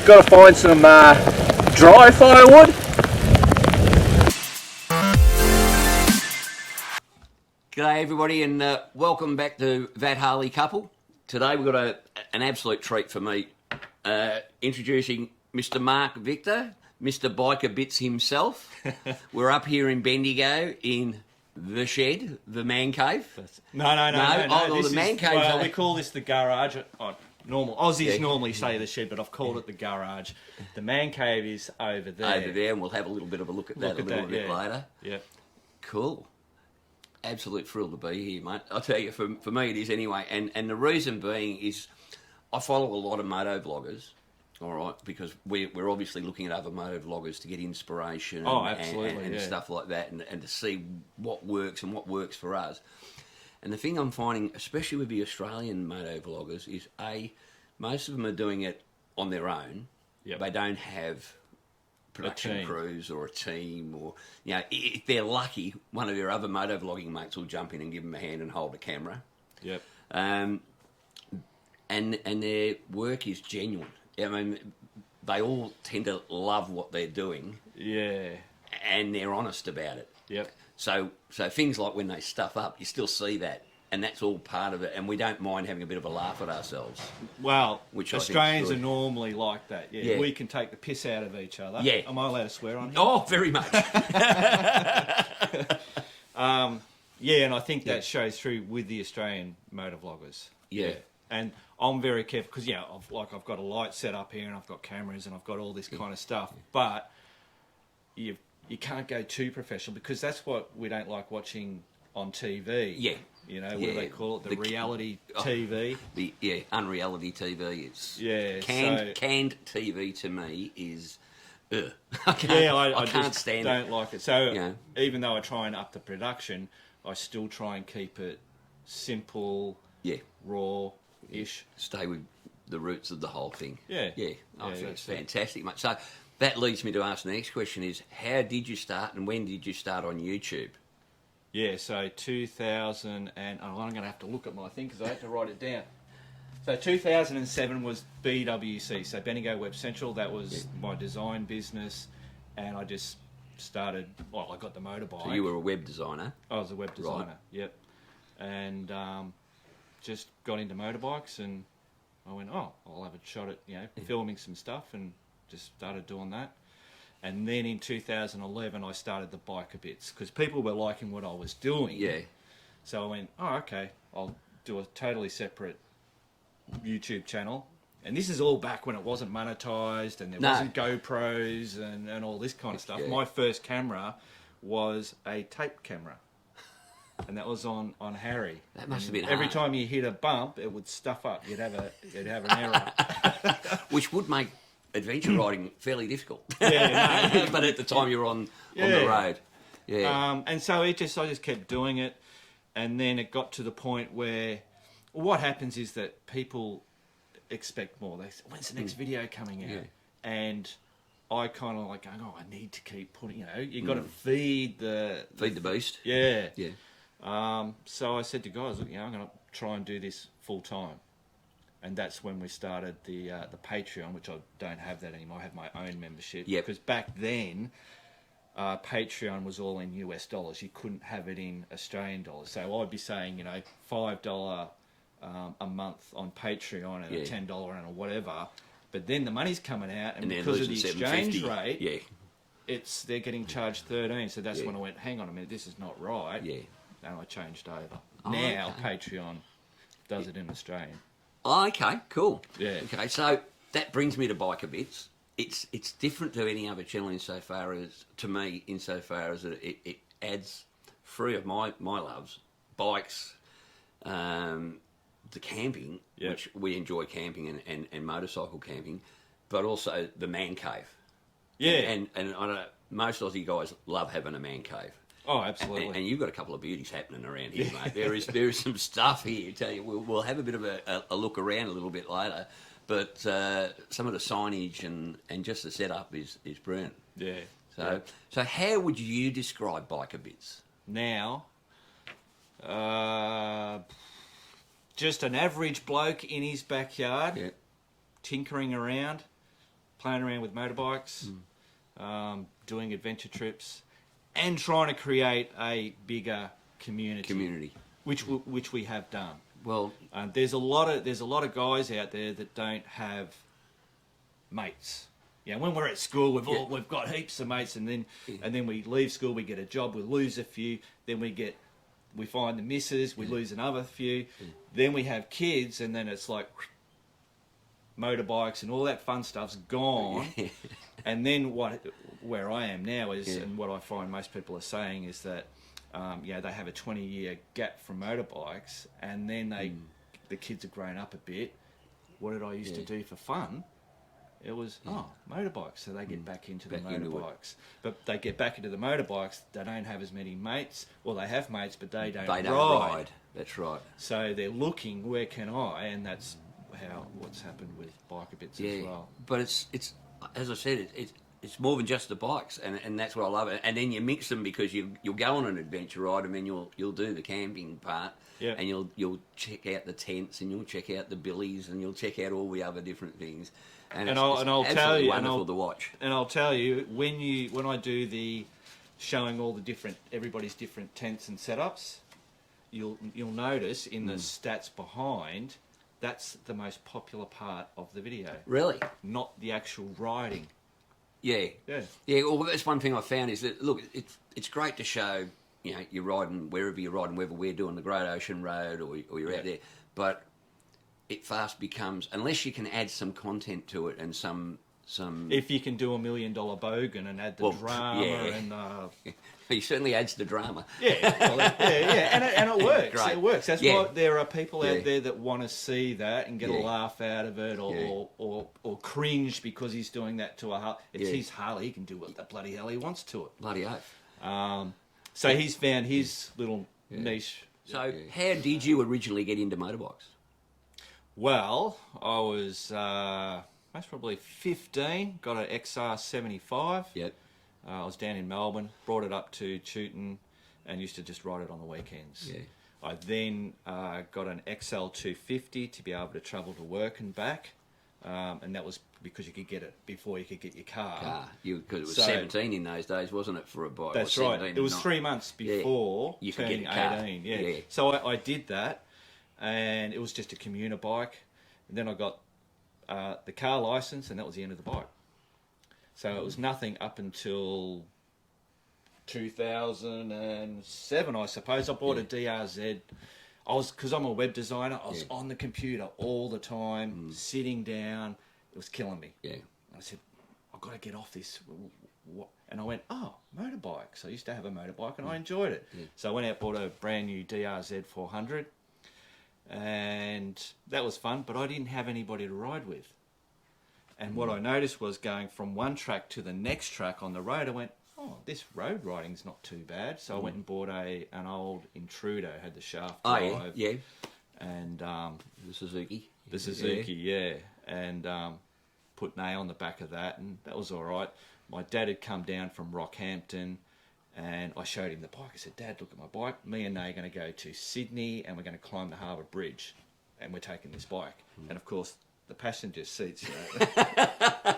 got to find some dry firewood. G'day everybody, and welcome back to That Harley Couple. Today we've got an absolute treat for me. Introducing Mr. Mark Victor, Mr. Biker Bits himself. We're up here in Bendigo in the shed, the man cave. No. The man cave. Well, we call this the garage. Normal Aussies normally say the shed, but I've called it the garage. The man cave is over there. Over there, and we'll have a little bit of a look at that a little bit later. Yeah. Cool. Absolute thrill to be here, mate. I'll tell you, for me it is anyway. And the reason being is I follow a lot of moto vloggers, all right, because we're obviously looking at other moto vloggers to get inspiration and stuff like that, and to see what works and what works for us. And the thing I'm finding, especially with the Australian moto vloggers, is most of them are doing it on their own. Yep. They don't have production crews or a team, or if they're lucky, one of their other moto vlogging mates will jump in and give them a hand and hold a camera. Yep. And their work is genuine. I mean, they all tend to love what they're doing. Yeah. And they're honest about it. Yep. So things like when they stuff up, you still see that, and that's all part of it. And we don't mind having a bit of a laugh at ourselves. Well, which Australians are normally like that. Yeah. We can take the piss out of each other. Yeah. Am I allowed to swear on here? Oh, very much. Yeah, and I think that shows through with the Australian motor vloggers. Yeah. And I'm very careful because I've got a light set up here and I've got cameras and I've got all this kind of stuff, but you can't go too professional because that's what we don't like watching on TV. Yeah. What do they call it? The reality TV. Unreality TV. It's canned TV to me is. I can't can't stand don't it. like it. So even though I try and up the production, I still try and keep it simple, raw-ish. Stay with the roots of the whole thing. Yeah. I think it's fantastic, mate. So that leads me to ask the next question is, how did you start and when did you start on YouTube? Yeah, so 2000 and... I'm going to have to look at my thing because I had to write it down. So 2007 was BWC, so Bendigo Web Central. That was my design business, and I just started... Well, I got the motorbike. So you were a web designer? I was a web designer, right. Yep. And just got into motorbikes, and I went, I'll have a shot at filming some stuff, and just started doing that. And then in 2011, I started the Biker Bits because people were liking what I was doing. Yeah. So I went, okay, I'll do a totally separate YouTube channel. And this is all back when it wasn't monetized and there wasn't GoPros and all this kind of stuff. Yeah. My first camera was a tape camera. And that was on Harry. That must have been every hard. time you hit a bump, it would stuff up. You'd have an error. Which would make adventure riding fairly difficult. Yeah, no. But at the time you were on the road. Yeah. And so I just kept doing it, and then it got to the point where what happens is that people expect more. They say, when's the next video coming out? Yeah. And I kind of like going, I need to keep putting, you've got to feed the beast. Yeah. Yeah. So I said to guys, look, I'm going to try and do this full time. And that's when we started the Patreon, which I don't have that anymore. I have my own membership. Yep. Because back then, Patreon was all in US dollars. You couldn't have it in Australian dollars. So I'd be saying, $5 a month on Patreon and a $10 and a whatever. But then the money's coming out, and because of the exchange rate, they're getting charged 13. So that's when I went, hang on a minute, this is not right. Yeah. And I changed over. Now Patreon does it in Australian. Oh, okay, cool. Yeah. Okay, so that brings me to Biker Bits. It's different to any other channel insofar as it adds three of my loves: bikes, the camping, which we enjoy camping and motorcycle camping, but also the man cave. Yeah. And I don't know, most Aussie guys love having a man cave. Oh, absolutely. And you've got a couple of beauties happening around here, mate. There is some stuff here. I tell you, we'll have a bit of a look around a little bit later, but some of the signage and just the setup is brilliant. Yeah. So how would you describe Biker Bits? Now, just an average bloke in his backyard, tinkering around, playing around with motorbikes, doing adventure trips, and trying to create a bigger community. Which we have done. Well, there's a lot of guys out there that don't have mates. Yeah, when we're at school, we've got heaps of mates, and then we leave school, we get a job, we lose a few, then we find the missus, we lose another few, then we have kids, and then it's like motorbikes and all that fun stuff's gone. And then where I am now is, and what I find most people are saying is that they have a 20-year gap from motorbikes, and then the kids have grown up a bit. What did I used to do for fun? It was motorbikes, so they get back into the motorbikes. But they get back into the motorbikes, they don't have as many mates. Well, they have mates, but they don't ride. That's right. So they're looking, where can I? And that's what's happened with biker bits as well. But it's as I said, it's more than just the bikes, and that's what I love. And then you mix them because you'll go on an adventure ride, and then you'll do the camping part, and you'll check out the tents, and you'll check out the billies, and you'll check out all the other different things. And I'll tell you, wonderful to watch. And I'll tell you, when I do the showing all the everybody's different tents and setups, you'll notice in the stats behind, that's the most popular part of the video. Really? Not the actual riding. Yeah. Well, that's one thing I found is that, look, it's great to show, you're riding wherever you're riding, whether we're doing the Great Ocean Road or you're out there, but it fast becomes, unless you can add some content to it and some. If you can do $1 Million Bogan and add the drama and. He certainly adds the drama. And it works. Great. It works. That's why there are people out there that want to see that and get a laugh out of it, or cringe because he's doing that to a Harley. It's his Harley. He can do what the bloody hell he wants to it. Bloody oath. So he's found his little niche. So how did you originally get into motorbikes? Well, I was most probably 15. Got an XR75. Yep. I was down in Melbourne, brought it up to Chewton, and used to just ride it on the weekends. Yeah. I then got an XL250 to be able to travel to work and back, and that was because you could get it before you could get your car. Because it was 17 in those days, wasn't it, for a bike? That's right. It was 3 months before you could turning get a car. 18. Yeah. So I did that, and it was just a commuter bike. And then I got the car license, and that was the end of the bike. So it was nothing up until 2007, I suppose. I bought a DRZ. Because I'm a web designer, I was on the computer all the time, sitting down. It was killing me. Yeah. I said, I've got to get off this. And I went, motorbikes. I used to have a motorbike, and I enjoyed it. Yeah. So I went out, bought a brand new DRZ 400, and that was fun, but I didn't have anybody to ride with. And what I noticed was going from one track to the next track on the road, I went, this road riding's not too bad. So I went and bought an old Intruder, had the shaft drive. Yeah. And the Suzuki. The Suzuki, and put Nay on the back of that, and that was all right. My dad had come down from Rockhampton, and I showed him the bike. I said, Dad, look at my bike. Me and Nay are going to go to Sydney, and we're going to climb the Harbour Bridge, and we're taking this bike. And of course, the passenger seats,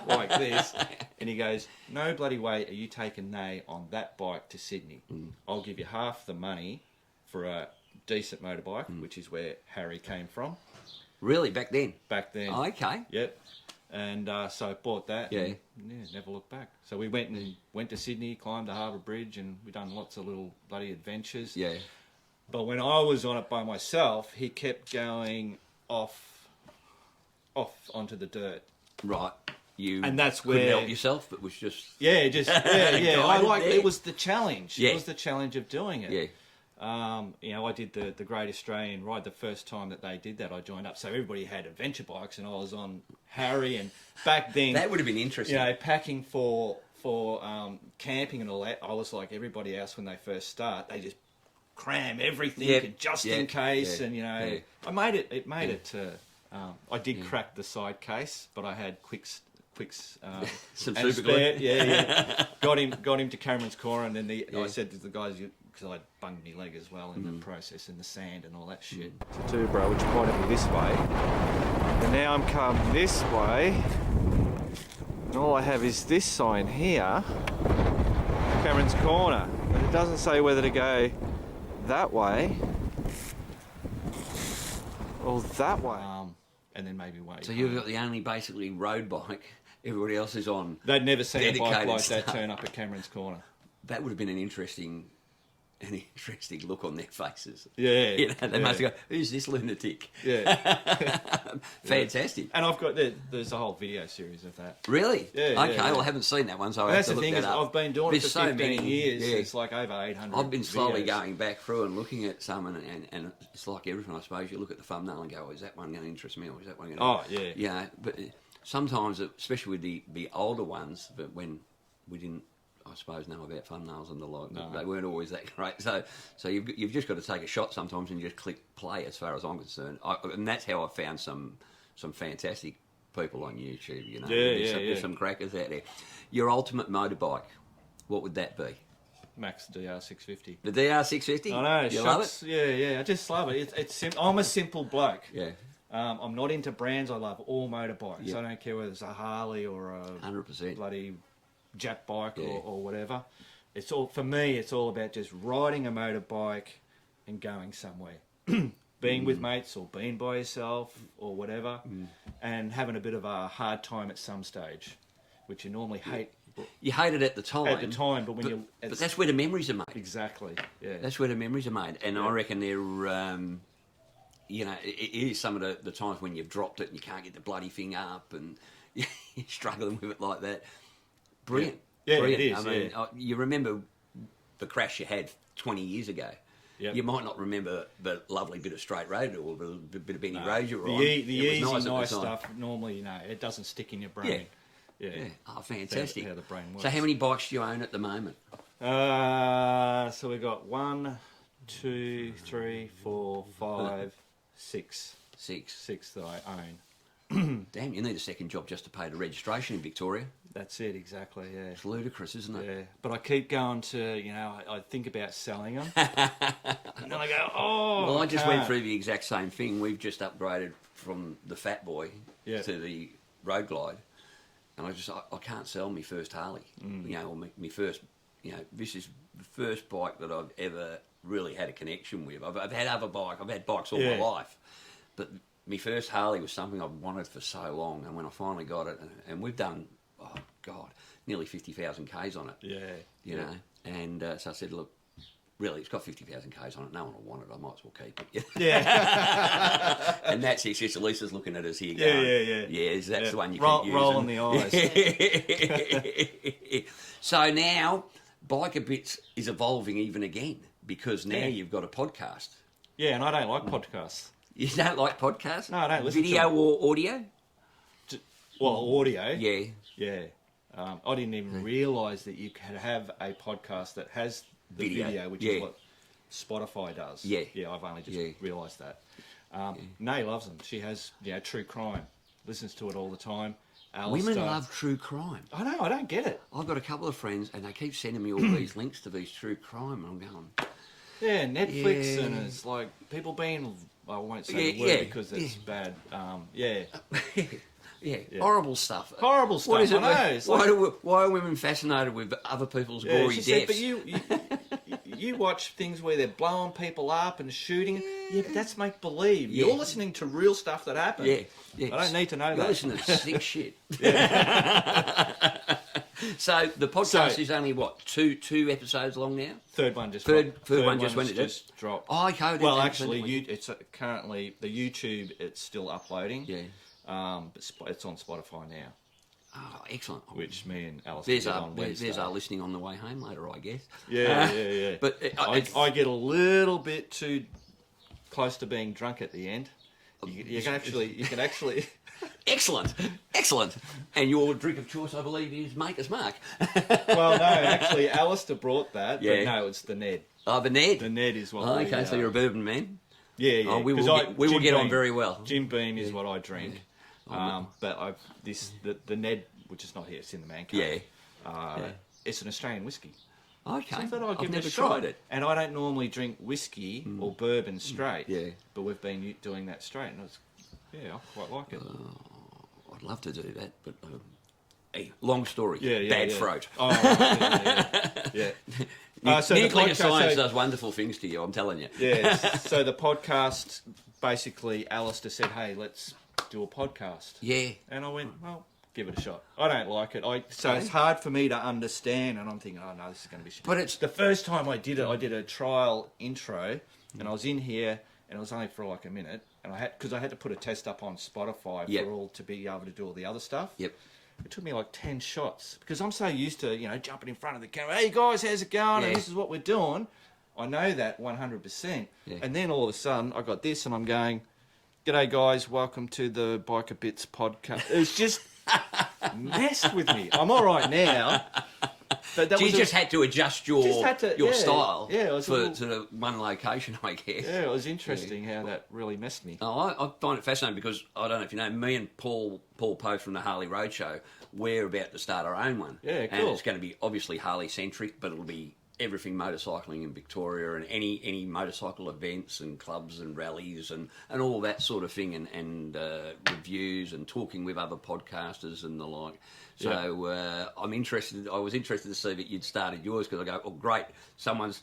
like this. And he goes, no bloody way are you taking Nay on that bike to Sydney. I'll give you half the money for a decent motorbike, which is where Harry came from. Really? Back then? Back then. Oh, okay. Yep. And so I bought that. Yeah. And, never looked back. So we went to Sydney, climbed the Harbour Bridge, and we done lots of little bloody adventures. Yeah. But when I was on it by myself, he kept going off onto the dirt. Right. And that's couldn't where help yourself, but was just I like there. it was the challenge. Yeah. It was the challenge of doing it. Yeah. I did the Great Australian Ride. The first time that they did that, I joined up. So everybody had adventure bikes, and I was on Harry. And back then, that would have been interesting. Packing for camping and all that. I was like everybody else when they first start. They just cram everything just in case, and I made it. It made it to. I did crack the side case, but I had quicks. Some and super glue. Got him to Cameron's Corner, and then I said to the guys, because I bunged my leg as well in the process, in the sand and all that shit. Two, bro, which pointed me this way, and now I'm coming this way. And all I have is this sign here, Cameron's Corner. But it doesn't say whether to go that way or that way. And then maybe wait. So you've got the only basically road bike. Everybody else is on. They'd never seen a bike dedicated like stuff. that turn up at Cameron's Corner. That would have been an interesting look on their faces. Yeah. You know, they must go, who's this lunatic? Yeah. Fantastic. And I've got, there's a whole video series of that. Really? Yeah, okay, yeah. well, I haven't seen that one, so I That's have to the look thing that is, up. I've been doing There's it for so 15 many, years. yeah. It's like over 800 I've been slowly videos. going back through and looking at some, and it's like everything, I suppose. You look at the thumbnail and go, oh, is that one going to interest me, or is that one going to... Oh, yeah. You know, but sometimes, especially with the older ones, but when we didn't, I suppose, know about thumbnails and the like, No. they weren't always that great. So you've just got to take a shot sometimes and just click play, as far as I'm concerned. And that's how I found some fantastic people on YouTube. You know, there's some crackers out there. Your ultimate motorbike, what would that be? Max DR650. The DR650? I know. You love it? Yeah. I just love it. It's I'm a simple bloke. Yeah. I'm not into brands. I love all motorbikes. Yeah. I don't care whether it's a Harley or a 100%. bloody Jap bike Yeah. or whatever. It's all, for me, it's all about just riding a motorbike and going somewhere. Being with mates or being by yourself or whatever, and having a bit of a hard time at some stage, which you normally hate. You hate it at the time. But when but that's where the memories are made. Exactly, yeah. That's where the memories are made. And I reckon they're, you know, it is some of the times when you've dropped it and you can't get the bloody thing up and you're struggling with it like that. Brilliant. Yeah, Brilliant. it is, I mean, you remember the crash you had 20 years ago. Yep. You might not remember the lovely bit of straight road or the bit of benny road you were on. The It easy, was nice at the time. stuff, normally, it doesn't stick in your brain. Yeah. Yeah. Oh, fantastic. How the brain works. So how many bikes do you own at the moment? So we've got 1, 2, 3, 4, 5, 6. 6 that I own. Damn, you need a second job just to pay the registration in Victoria. That's it, exactly, yeah. It's ludicrous, isn't it? Yeah, but I keep going to, I think about selling them. And then I go, Well, I just went can't. through the exact same thing. We've just upgraded from the Fat Boy to the Road Glide. And I can't sell my first Harley. Or my first, this is the first bike that I've ever really had a connection with. I've had other bikes. I've had bikes all my life. But my first Harley was something I've wanted for so long. And when I finally got it, and we've done, oh God, nearly 50,000 Ks on it. Yeah. You know, and so I said, look, really, it's got 50,000 Ks on it. No one will want it. I might as well keep it. Yeah. And that's it. It's Lisa's looking at us here Yeah, going, yeah. That's the one you Roll, keep using. rolling the eyes. So now, Biker Bits is evolving even again because now you've got a podcast. Yeah, and I don't like podcasts. You don't like podcasts? No, I don't listen to Video them. or audio? Well, audio. Yeah. Yeah. I didn't even realise that you could have a podcast that has the video, which is what Spotify does. Yeah. Yeah, I've only just realised that. Nay loves them. She has, true crime. Listens to it all the time. Alistair. Women love true crime. I know, I don't get it. I've got a couple of friends and they keep sending me all these links to these true crime and I'm going... Yeah, Netflix and it's like people being... I won't say the word because it's bad. Yeah. Horrible stuff. Horrible stuff, What is it? I know. Why are women fascinated with other people's gory she said, deaths? but you watch things where they're blowing people up and shooting. Yeah, but that's make believe. You're listening to real stuff that happened. Yeah. I don't need to know You're that. listening to sick shit. So the podcast is only two episodes long now. Third one just Third dropped. one just went to just dropped. Oh, okay. Well, actually, it's currently the YouTube. It's still uploading. Yeah. But it's on Spotify now. Oh, excellent. Which me and Alistair did on Wednesday. There's our listening on the way home later, I guess. Yeah. But I get a little bit too close to being drunk at the end. You can actually. Excellent. And your drink of choice, I believe, is Maker's Mark. Well, no, actually, Alistair brought that. Yeah. But no, it's the Ned. Oh, the Ned. The Ned is what. Okay, so you're a bourbon man. Yeah. Oh, we will get on very well. Jim Beam is what I drink. But the Ned, which is not here, it's in the man cave. It's an Australian whiskey. Okay, So I thought I'd I've give never it a shot. tried it. And I don't normally drink whiskey or bourbon straight. Yeah. But we've been doing that straight, and I quite like it. I'd love to do that, but Hey, long story. Bad throat. Oh, yeah. So nuclear science so, does wonderful things to you, I'm telling you. Yeah. So the podcast, basically, Alistair said, "Hey, let's do a podcast." Yeah. And I went, "Well, give it a shot." I don't like it. So it's hard for me to understand, and I'm thinking, "Oh no, this is going to be shit." But it's the first time I did it. I did a trial intro, and I was in here, and it was only for like a minute, and I had to put a test up on Spotify for all to be able to do all the other stuff. Yep. It took me like 10 shots because I'm so used to, jumping in front of the camera. Hey guys, how's it going? And this is what we're doing. I know that 100%. Yeah. And then all of a sudden I got this and I'm going, "G'day guys, welcome to the Biker Bits podcast." It was just messed with me. I'm all right now. But that so you just had to adjust your style to the one location, I guess. Yeah, it was interesting how that really messed me. Oh, I find it fascinating because, I don't know if you know, me and Paul Poe from the Harley Roadshow, we're about to start our own one. Yeah, cool. And it's going to be obviously Harley-centric, but it'll be everything motorcycling in Victoria and any motorcycle events and clubs and rallies and all that sort of thing and reviews and talking with other podcasters and the like. So I was interested to see that you'd started yours because I go, "Oh, great! Someone's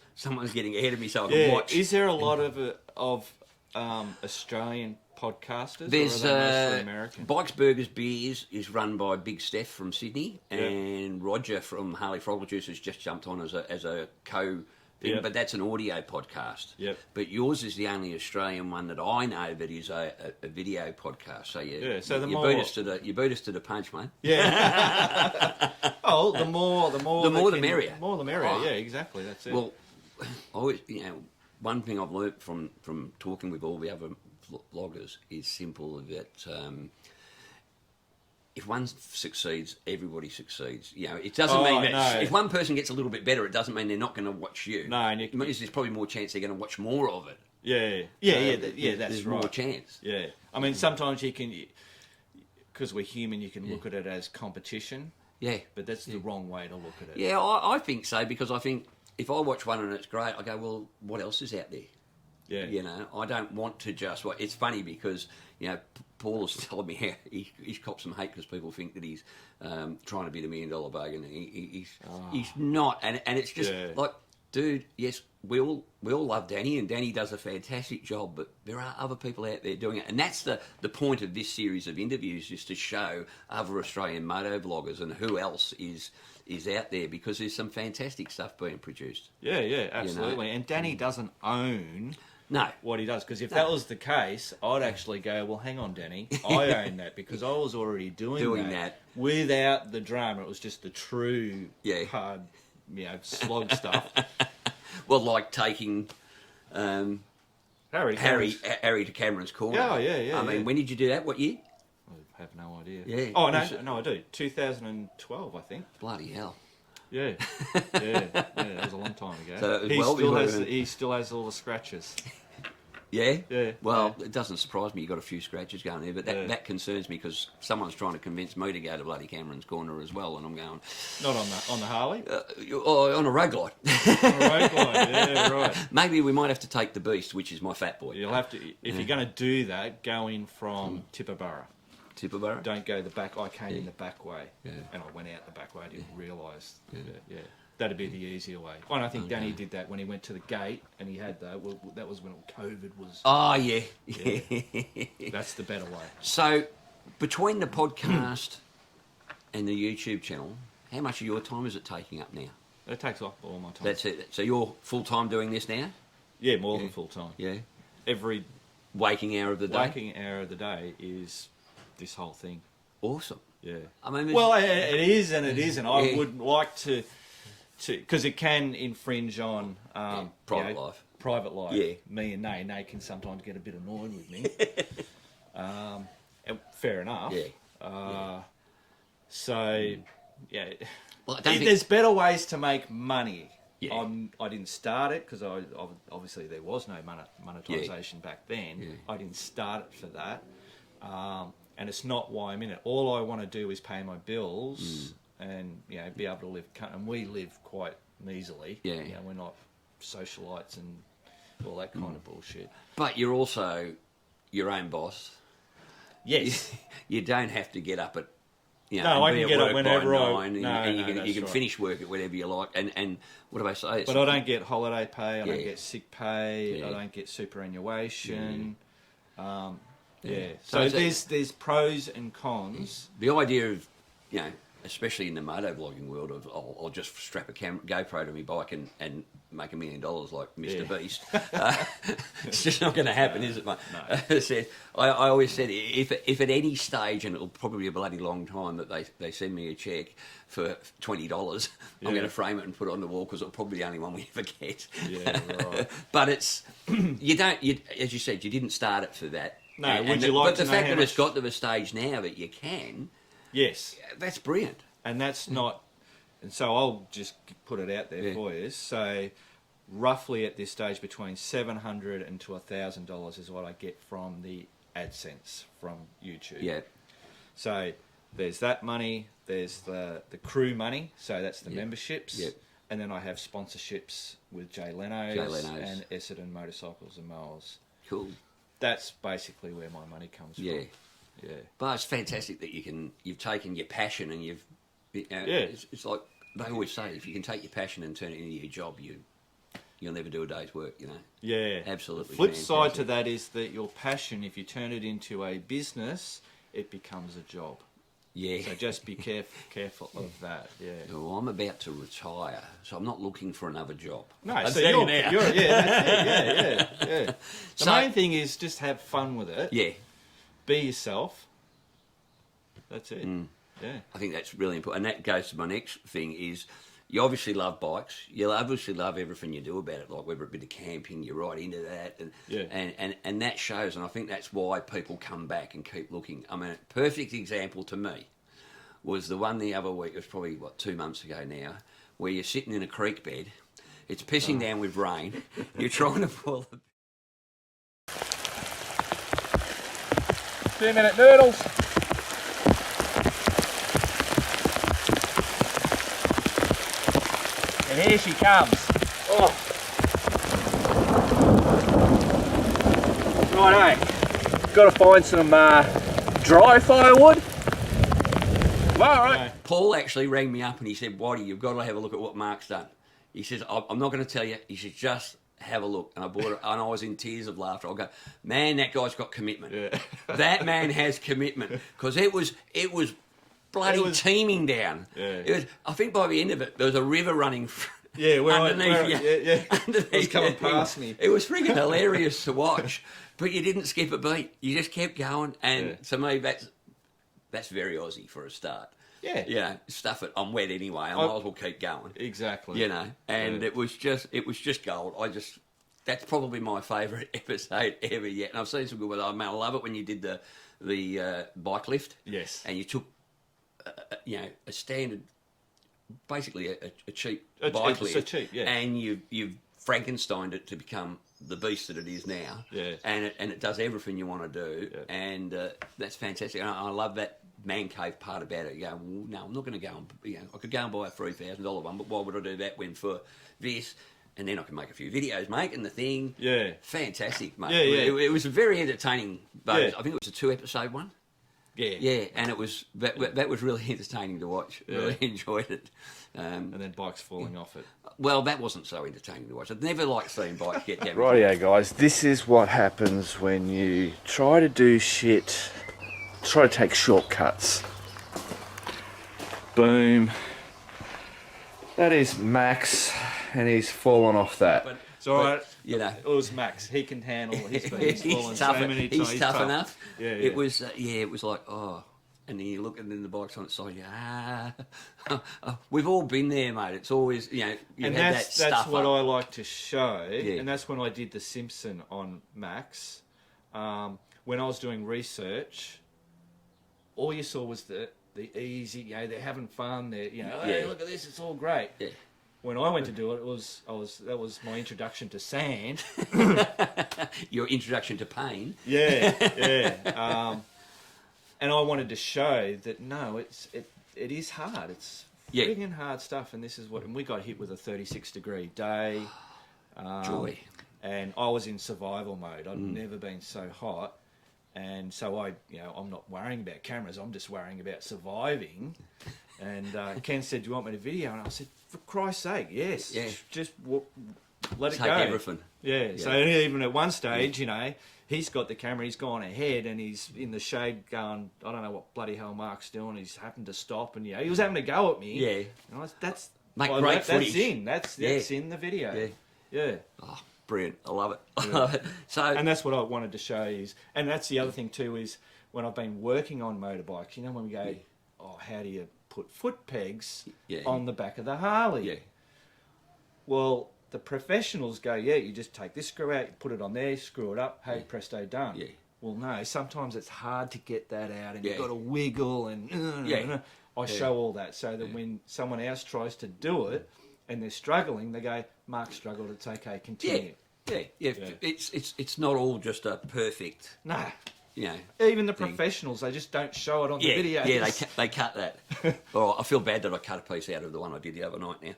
getting ahead of me, so I can watch." Is there a lot of Australian podcasters? There's or are they mostly American? Bikes, Burgers, Beers is run by Big Steph from Sydney, and Roger from Harley Froggle Juice has just jumped on as a co. thing, but that's an audio podcast. Yep. But yours is the only Australian one that I know that is a video podcast. So you beat us to the punch, mate. Yeah. Oh, the more the merrier. The more the merrier. Oh. Yeah, exactly. That's it. Well, one thing I've learnt from talking with all the other vloggers is simple that. If one succeeds, everybody succeeds. It doesn't mean that if one person gets a little bit better, it doesn't mean they're not going to watch you. No, it means there's probably more chance they're going to watch more of it. That's there's right. more chance. Yeah, I mean sometimes you can, because we're human, you can look at it as competition. Yeah, but that's the wrong way to look at it. Yeah, I think so because I think if I watch one and it's great, I go, well, what else is out there? Yeah, I don't want to just. It's funny because Paul was telling me how he's copped some hate because people think that he's trying to be the $1 Million Bogan. He's not, and it's just like, dude. Yes, we all love Danny, and Danny does a fantastic job. But there are other people out there doing it, and that's the point of this series of interviews is to show other Australian moto bloggers and who else is out there because there's some fantastic stuff being produced. Yeah, absolutely. And Danny doesn't own. No. What he does, because if that was the case, I'd actually go, well, hang on, Danny, I own that because I was already doing that without the drama. It was just the true hard, slog stuff. Well, like taking Harry to Cameron's corner. Yeah. I mean, when did you do that? What year? I have no idea. Yeah. Oh no, I do. 2012, I think. Bloody hell. Yeah, that was a long time ago. So he still has all the scratches. Yeah? Well, it doesn't surprise me. You've got a few scratches going there, but that concerns me because someone's trying to convince me to go to bloody Cameron's corner as well, and I'm going... Not on the Harley? On a road glide. On a road glide, yeah, right. Maybe we might have to take the Beast, which is my fat boy. You'll have to... If you're going to do that, go in from Tipperary. Tipperary? Don't go the back. I came in the back way, and I went out the back way. I didn't realise. Yeah. That'd be the easier way. And I think Danny did that when he went to the gate and he had that. Well, that was when COVID was. Oh, yeah. That's the better way. So, between the podcast and the YouTube channel, how much of your time is it taking up now? It takes up all my time. That's it. So you're full-time doing this now? Yeah, more than full-time. Yeah. Every waking hour of the day? Waking hour of the day is this whole thing. Awesome. Yeah. I mean, it is and it isn't. I would like to because it can infringe on private life. Private life. Yeah. Me and Nay can sometimes get a bit annoyed with me. Fair enough. Yeah. So, well, there's better ways to make money. Yeah. I didn't start it because obviously there was no monetization back then. Yeah. I didn't start it for that. And it's not why I'm in it. All I want to do is pay my bills and be able to live. And we live quite measily. Yeah. We're not socialites and all that kind of bullshit. But you're also your own boss. Yes. You don't have to get up at You No, know, I and be can at get up work whenever by I- 9, No, and no, you that's can right. finish work at whatever you like. And what do I say? But I don't get holiday pay. I don't Yeah. get sick pay. Yeah. I don't get superannuation. So So it's there's pros and cons. the idea of, you know, especially in the moto vlogging world, of I'll just strap a GoPro to my bike and make $1 million like Mr. Yeah. Beast. It's just not going to happen, is it, mate? No. I always said, if at any stage, and it'll probably be a bloody long time, that they send me a cheque for $20, I'm going to frame it and put it on the wall, because it'll probably be the only one we ever get. Yeah, right. But it's, as you said, you didn't start it for that. No, And would you like but to the know fact how that it's much- got to the stage now that you can, Yes. that's brilliant. And that's not, and so I'll just put it out there for you. So, roughly at this stage, between $700 and to $1,000 is what I get from the AdSense from YouTube. Yeah. So there's that money. There's the crew money. So that's the memberships. Yep. And then I have sponsorships with Jay Leno's and Essendon Motorcycles and Mowers. Cool. That's basically where my money comes from. Yeah. Yeah. But it's fantastic that you've taken your passion and you've, it's like they always say, if you can take your passion and turn it into your job, you'll never do a day's work, you know. Yeah. Absolutely. The flip side fantastic. to that is that your passion, if you turn it into a business, it becomes a job. Yeah. So just be careful of that. Yeah. Well, I'm about to retire, so I'm not looking for another job. No, I'm so telling you're, you now. yeah. The So- main thing is just have fun with it. Yeah. Be yourself. That's it. Mm. Yeah. I think that's really important. And that goes to my next thing is, you obviously love bikes. You obviously love everything you do about it, like whether it be the camping, you're right into that. And that shows, and I think that's why people come back and keep looking. I mean, a perfect example to me was the one the other week, it was probably, 2 months ago now, where you're sitting in a creek bed, it's pissing down with rain, you're trying to pull the... 2-minute noodles. And here she comes. Oh. Righto. Got to find some dry firewood. All right. Paul actually rang me up and he said, Waddy, you've got to have a look at what Mark's done. He says, I'm not going to tell you, you should just have a look. And I bought it, and I was in tears of laughter. I go, man, that guy's got commitment. Yeah. That man has commitment, because it was bloody teeming down. Yeah. It was, I think by the end of it, there was a river running underneath. underneath It was coming thing. past me. It was freaking hilarious to watch, but you didn't skip a beat. You just kept going, and to me, that's very Aussie for a start. Yeah. You know, stuff it. I'm wet anyway. I might as well keep going. Exactly. You know, and it was just gold. That's probably my favourite episode ever yet. And I've seen some good ones. I mean, I love it when you did the bike lift. Yes. And you took, a standard, basically a cheap A bike lift. yeah. And you've Frankensteined it to become the beast that it is now. Yeah. And it does everything you want to do. Yeah. And that's fantastic. And I love that man cave part about it. You go, well, no, I'm not going to go and, I could go and buy a $3,000 one, but why would I do that when for this? And then I can make a few videos making the thing. Yeah. Fantastic, mate. Yeah. It was a very entertaining, but Yeah. I think it was a 2-episode one. Yeah. Yeah, and it was that was really entertaining to watch. Yeah. Really enjoyed it. And then bikes falling off it. Well, that wasn't so entertaining to watch. I'd never liked seeing bikes get damaged. Rightio guys, this is what happens when you try to do shit, try to take shortcuts. Boom. That is Max, and he's fallen off that. But, It's all right. you know, It was Max. He can handle his things. he's fallen tough. so many times. He's tough enough. Yeah, yeah. It was it was like, oh, and then you look, and then the bike's on its side. We've all been there, mate. It's always you've And had that's that stuff what up. I like to show. Yeah. And that's when I did the Simpson on Max. When I was doing research, all you saw was the easy. They're having fun. They're hey, look at this. It's all great. Yeah. When I went to do it, that was my introduction to sand. Your introduction to pain. Yeah. And I wanted to show that no, it is hard. It's friggin' hard stuff, and this is what. And we got hit with a 36-degree day. Joy. And I was in survival mode. I'd never been so hot, And so I'm not worrying about cameras. I'm just worrying about surviving. And Ken said, "Do you want me to video?" And I said, "For Christ's sake, yes. Yeah. Just let it Take go." everything. Yeah. Yeah. So even at one stage, he's got the camera. He's gone ahead, and he's in the shade going, "I don't know what bloody hell Mark's doing." He's happened to stop, and he was having a go at me. Yeah. And that's Make great footage. That's in the video. Yeah. Oh, brilliant. I love it. I love it. So, And that's what I wanted to show is, and that's the other thing too, is when I've been working on motorbikes, when we go, how do you put foot pegs on the back of the Harley? Yeah. Well, the professionals go, you just take this screw out, you put it on there, screw it up, hey, presto, done. Yeah. Well, no, sometimes it's hard to get that out, and you've got to wiggle, and I show all that so that when someone else tries to do it and they're struggling, they go, Mark struggled, it's okay, continue. Yeah. It's not all just a perfect. No. thing. Even the professionals, they just don't show it on the video. Yeah, they cut that. I feel bad that I cut a piece out of the one I did the other night now.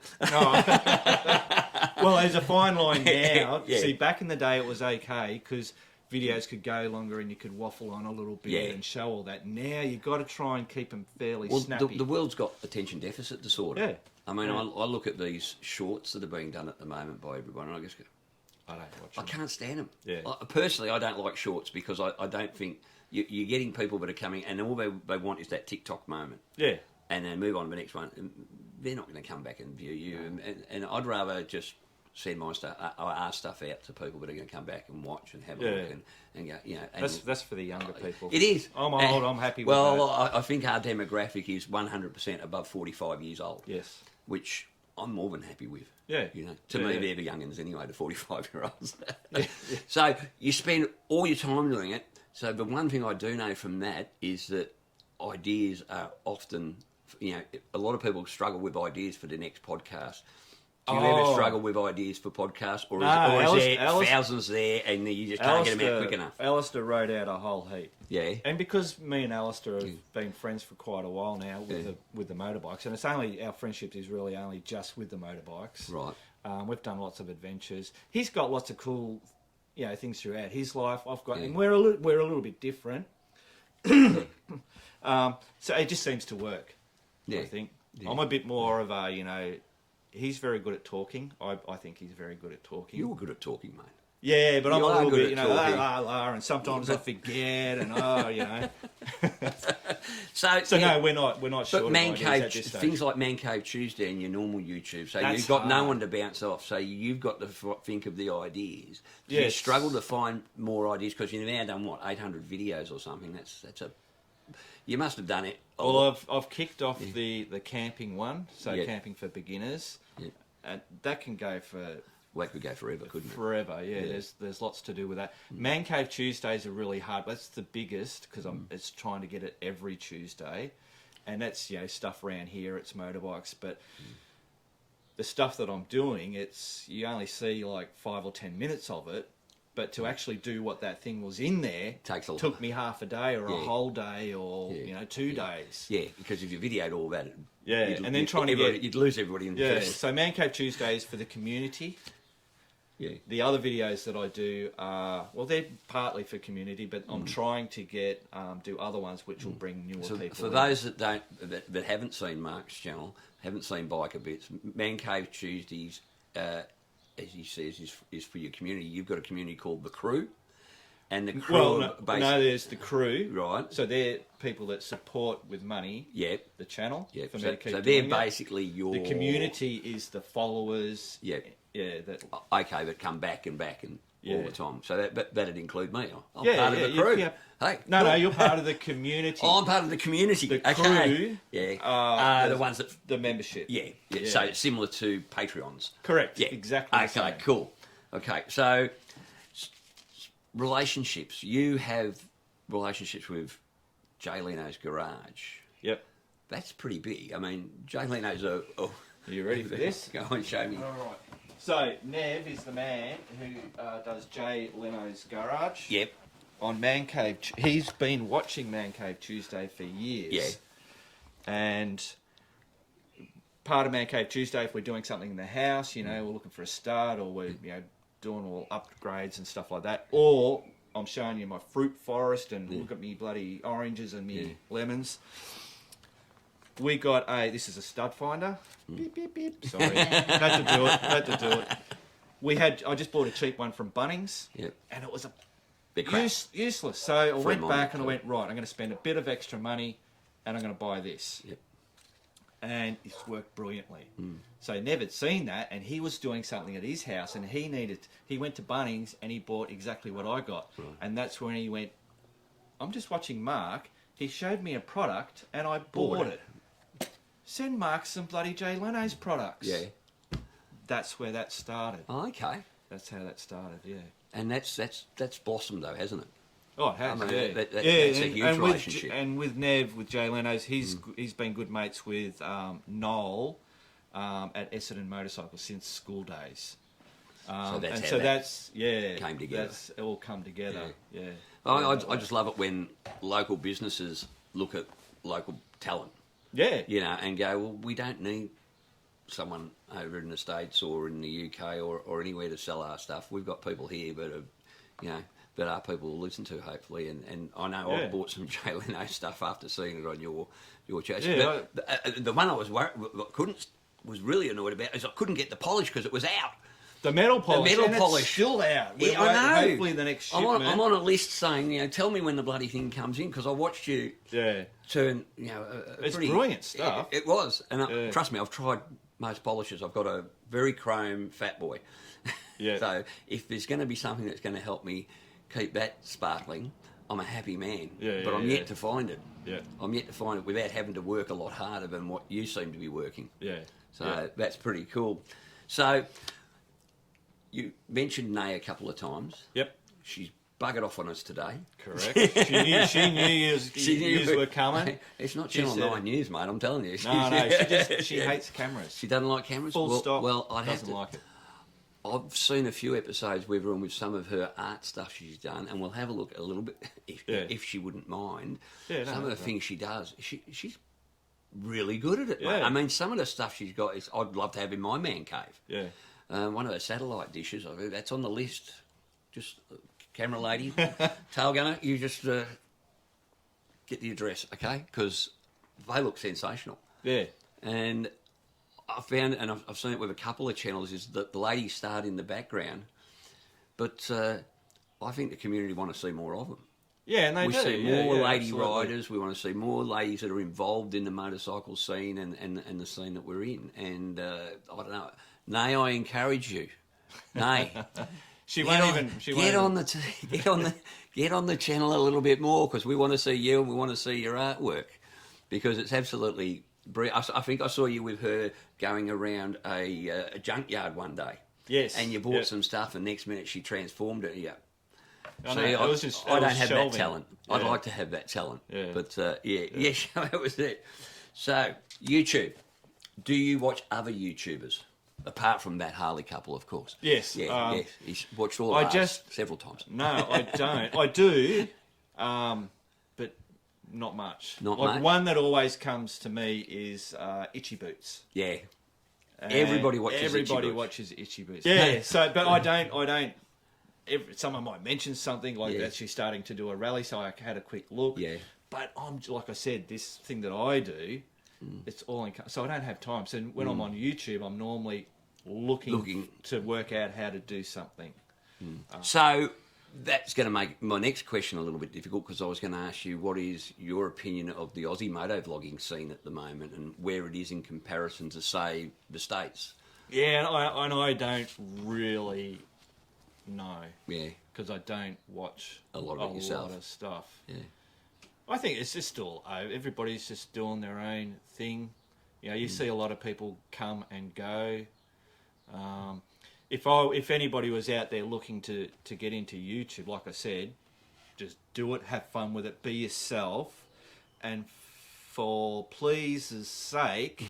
Well, there's a fine line now. See, back in the day it was okay because videos could go longer and you could waffle on a little bit and show all that. Now you've got to try and keep them fairly snappy. The world's got attention deficit disorder. Yeah. I mean, I look at these shorts that are being done at the moment by everyone, and I just go, I don't watch I them. can't stand them. Yeah. Personally, I don't like shorts because I don't think you're getting people that are coming and all they want is that TikTok moment. Yeah. And then move on to the next one. And they're not going to come back and view you. And I'd rather just send my stuff, our stuff out to people that are going to come back and watch and have a look and go, And That's for the younger people. It is. I'm old. I'm happy with that. Well, I think our demographic is 100% above 45 years old. Yes. Which I'm more than happy with. Yeah. To me, they're the youngins anyway, the 45-year-olds. So you spend all your time doing it. So the one thing I do know from that is that ideas are often, a lot of people struggle with ideas for the next podcast. Do you ever struggle with ideas for podcasts, or is there thousands there and you just can't get them out quick enough? Alistair wrote out a whole heap. Yeah. And because me and Alistair have been friends for quite a while now with the motorbikes, and it's only, our friendship is really only just with the motorbikes. Right. We've done lots of adventures. He's got lots of cool, things throughout his life. I've got, and we're a little bit different. So it just seems to work. I think I'm a bit more of a, he's very good at talking. I think he's very good at talking. You're good at talking, mate. Yeah, but I'm a little bit, talking. and sometimes I forget, and So no, we're not sure. But Man Cave, things like Man Cave Tuesday and your normal YouTube, so That's you've got no hard. one to bounce off. So you've got to think of the ideas. Do Yes. you struggle to find more ideas because you've now done 800 videos or something? That's a. You must have done it. Well, I've kicked off the camping one, so camping for beginners, and that can go for. Well, that could go forever, couldn't it? Forever, yeah. There's lots to do with that. Man Cave Tuesdays are really hard. That's the biggest because it's trying to get it every Tuesday, and that's stuff around here. It's motorbikes, but the stuff that I'm doing, you only see like 5 or 10 minutes of it. But to actually do what that thing was in there took me half a day or a whole day or 2 days. Yeah, because if you videoed all that, and then trying to you'd lose everybody in the first. So Man Cave Tuesdays for the community. Yeah. The other videos that I do are, they're partly for community, but I'm trying to do other ones which will bring newer people. For those that haven't seen Mark's channel, haven't seen Biker Bits, Man Cave Tuesdays, as he says, is for your community. You've got a community called The Crew, and the crew. There's the crew, right? So they're people that support with money. Yep. The channel. Yep. For me to keep so doing they're basically your. The community is the followers. Yep. Yeah. That. Okay, that come back and all the time. So that'd include me. I'm part of the crew. Yeah. Hey, no, you're part of the community. I'm part of the community. The crew, are the ones that the membership. Yeah. So it's similar to Patreons. Correct. Yeah. Exactly. Okay. Cool. Okay. So relationships. You have relationships with Jay Leno's Garage. Yep. That's pretty big. I mean, Jay Leno's a. Are you ready for this? Go on, show me. All right. So Nev is the man who does Jay Leno's Garage. Yep. On Man Cave, he's been watching Man Cave Tuesday for years. Yeah. And part of Man Cave Tuesday, if we're doing something in the house, we're looking for a start, or we're doing all upgrades and stuff like that, or I'm showing you my fruit forest and look at me bloody oranges and me lemons. We got this is a stud finder. Beep, beep, beep. Sorry. Had to do it. I just bought a cheap one from Bunnings. Yep. And it was a Bit crap. useless. So I went mine, back and I went, right, I'm going to spend a bit of extra money and I'm going to buy this. Yep. And it's worked brilliantly. So Nev had seen that, and he was doing something at his house, and he went to Bunnings and he bought exactly what I got. Right. And that's when he went, I'm just watching Mark. He showed me a product and I bought it. Send Mark some bloody Jay Leno's products. Yeah. That's where that started. Oh, okay. That's how that started, yeah. And that's blossomed though, hasn't it? Oh, it has, I mean, yeah. that's a huge relationship. With Nev, with Jay Leno's, he's been good mates with Noel at Essendon Motorcycle since school days. So that's and how so that that's came together. That's all come together. Yeah. I just love it when local businesses look at local talent. Yeah. You know, and go, well, we don't need someone over in the States or in the UK or anywhere to sell our stuff. We've got people here that our people will listen to, hopefully. And I know I bought some Jay Leno stuff after seeing it on your chassis. Yeah, but the one I was was really annoyed about is I couldn't get the polish because it was out. The metal polish. The metal and polish. It's still out. Yeah, I know. Hopefully the next shipment. I'm on a list saying, tell me when the bloody thing comes in because I watched you turn, it's brilliant stuff. It was. And trust me, I've tried most polishes. I've got a very chrome fat boy. Yeah. So if there's going to be something that's going to help me keep that sparkling, I'm a happy man. But I'm yet to find it. Yeah. I'm yet to find it without having to work a lot harder than what you seem to be working. Yeah. So that's pretty cool. So you mentioned Nay a couple of times. Yep. She's buggered off on us today. Correct. She knew you were coming. It's not Channel 9 News, mate, I'm telling you. No, she hates cameras. She doesn't like cameras? Full stop. Well, I'd have Doesn't to... like it. I've seen a few episodes with her and with some of her art stuff she's done, and we'll have a look a little bit, if she wouldn't mind. Yeah, some of the things she does, she's really good at it, mate. Yeah. I mean, some of the stuff she's got is I'd love to have in my man cave. Yeah. One of her satellite dishes, that's on the list. Just, camera lady, tail gunner, you just get the address, okay? Because they look sensational. Yeah. And I found, and I've seen it with a couple of channels, is that the ladies start in the background, but I think the community want to see more of them. Yeah, and they We do. see more lady absolutely. riders. We want to see more ladies that are involved in the motorcycle scene and the scene that we're in. And I don't know. Nay, I encourage you. Nay, She get won't on, even. She get won't on get on the channel a little bit more because we want to see you and we want to see your artwork because it's absolutely brilliant. I think I saw you with her going around a junkyard one day. Yes. And you bought some stuff, and next minute she transformed it. Yeah. I See, I don't have that talent. Yeah. I'd like to have that talent. Yeah. But that was it. So, YouTube. Do you watch other YouTubers? Apart from that Harley couple, of course. Yes. Yes. He's watched all of ours several times. No, I don't. I do, but not much. Not like much? One that always comes to me is Itchy Boots. Yeah. And Everybody watches Everybody Itchy Boots. watches Itchy Boots. Yeah. So, but I don't. Someone might mention something like that she's starting to do a rally, so I had a quick look. Yeah. But I'm like I said, this thing that I do, it's all in. So I don't have time. So when I'm on YouTube, I'm normally looking to work out how to do something. So that's going to make my next question a little bit difficult because I was going to ask you what is your opinion of the Aussie Moto vlogging scene at the moment and where it is in comparison to, say, the States? Yeah, and I don't really know. Yeah. Because I don't watch a lot of it yourself. Lot of stuff. Yeah. I think it's just still everybody's just doing their own thing. You know, you see a lot of people come and go. If anybody was out there looking to get into YouTube, like I said, just do it, have fun with it, be yourself, and for please's sake,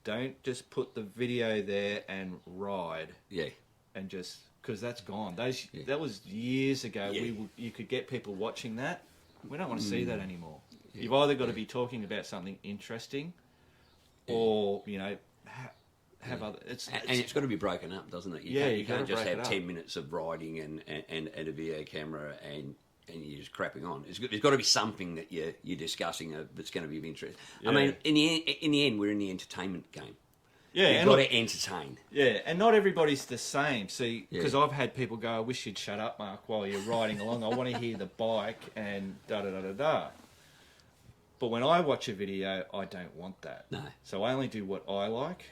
don't just put the video there and ride. Yeah. And just because that's gone. That was years ago. Yeah. You could get people watching that. We don't want to see that anymore. Yeah. You've either got to be talking about something interesting, or have other. And it's got to be broken up, doesn't it? You can't just have 10 minutes of riding and a video camera and you're just crapping on. There's got to be something that you're discussing that's going to be of interest. Yeah. I mean, in the end, we're in the entertainment game. Yeah, you've got to entertain. Yeah, and not everybody's the same. See, because I've had people go, "I wish you'd shut up, Mark, while you're riding along. I want to hear the bike and da da da da da." But when I watch a video, I don't want that. No. So I only do what I like.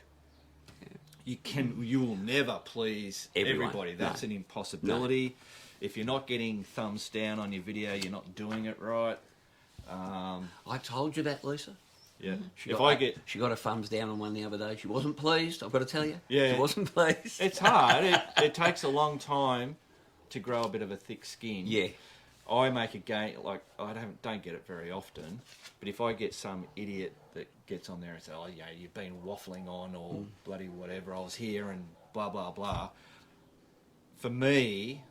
You will never please everybody. That's an impossibility. No. If you're not getting thumbs down on your video, you're not doing it right. I told you that, Lisa. Yeah. She got her thumbs down on one the other day. She wasn't pleased. I've got to tell you. Yeah. She wasn't pleased. It's hard. It takes a long time to grow a bit of a thick skin. Yeah. I make a game, like, I don't get it very often, but if I get some idiot that gets on there and says, "Oh yeah, you've been waffling on," or bloody whatever, I was here and blah blah blah, for me,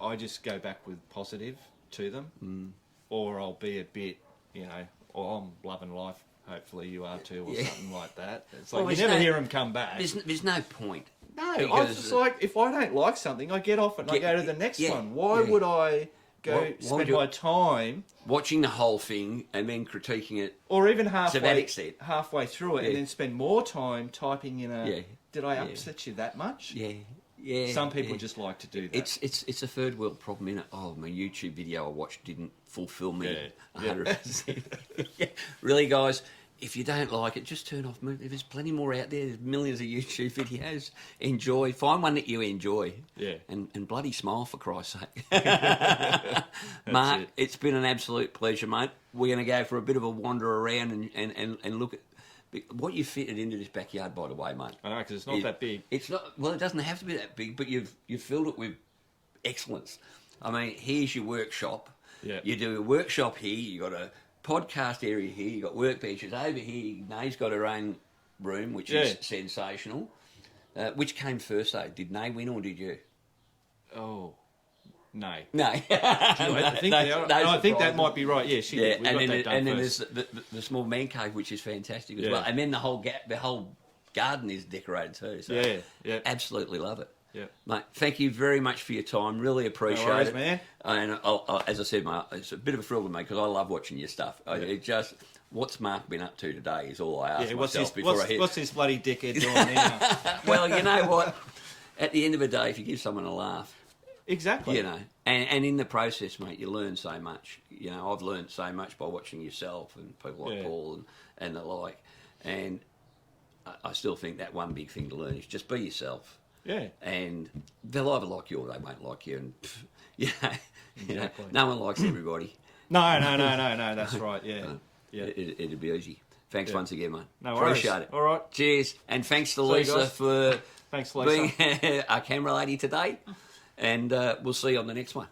I just go back with positive to them, or I'll be a bit, "Oh, I'm loving life, hopefully you are too," or something like that. It's like, you never hear them come back. There's no point. No, I was just like, if I don't like something, I get off it and I go to the next one. Why would I spend my time watching the whole thing and then critiquing it, or even to that extent, halfway through it, and then spend more time typing in did I upset you that much? Yeah. Yeah. Some people just like to do that. It's a third world problem, innit? Oh, my YouTube video I watched didn't fulfil me 100%. Really, guys, if you don't like it, just turn off. There's plenty more out there. There's millions of YouTube videos. Enjoy. Find one that you enjoy. Yeah. And bloody smile, for Christ's sake. Mark, it's been an absolute pleasure, mate. We're going to go for a bit of a wander around and look at what you fitted into this backyard, by the way, mate. I know, because it's not that big. It's not. Well, it doesn't have to be that big, but you've filled it with excellence. I mean, here's your workshop. Yeah. You do a workshop here. You got a podcast area here. You got workbenches over here. Nay's got her own room, which is sensational. Which came first, though? Did Nay win or did you? Oh. No. I think that might be right. Yeah, she did. And then there's the small man cave, which is fantastic as well. And then the whole garden is decorated too. So absolutely love it. Yeah, mate. Thank you very much for your time. Really appreciate it, man. And as I said, mate, it's a bit of a thrill to me because I love watching your stuff. It just what's Mark been up to today is all I ask myself before I hit. What's this bloody dickhead doing now? Well, you know what? At the end of the day, if you give someone a laugh. Exactly. And in the process, mate, you learn so much. I've learned so much by watching yourself and people like Paul and the like. And I still think that one big thing to learn is just be yourself. Yeah. And they'll either like you or they won't like you. And, exactly. No one likes everybody. No, that's right, yeah. It'd be easy. Thanks once again, mate. No worries. Appreciate it. All right. Cheers. And thanks to Lisa for being our camera lady today. And we'll see you on the next one.